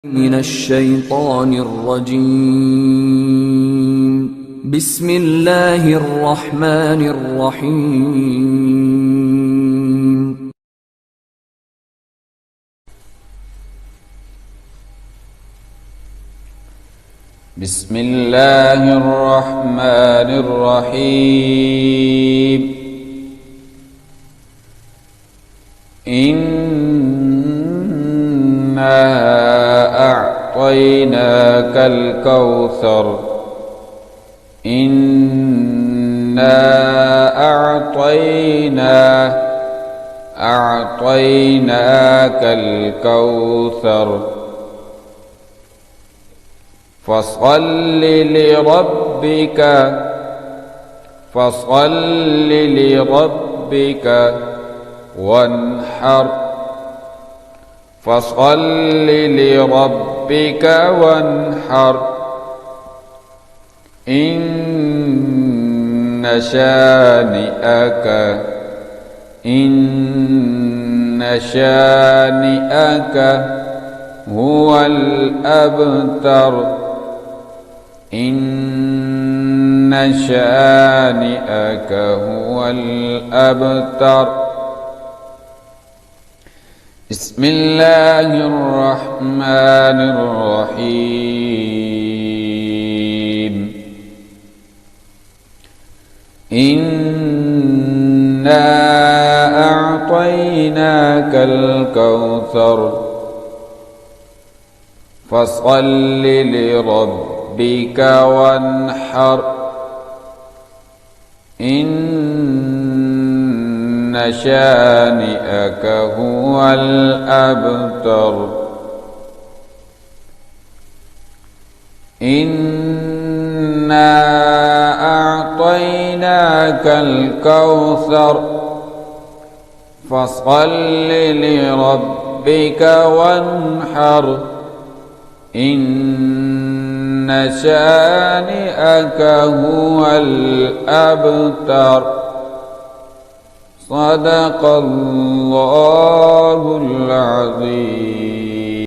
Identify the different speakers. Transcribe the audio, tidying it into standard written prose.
Speaker 1: من الشيطان الرجيم. بسم الله الرحمن الرحيم.
Speaker 2: بسم الله الرحمن الرحيم. إنا أعطيناك الكوثر. إنا أعطيناك الكوثر فصل لربك وانحر إن شانئك هو الأبتر. إن شانئك هو الأبتر. بسم الله الرحمن الرحيم. إنا أعطيناك الكوثر فصل لربك وانحر. إن شانئك هو الأبتر. إنا أعطيناك الكوثر فصل لربك وانحر. إن شانئك هو الأبتر. صدق الله العظيم.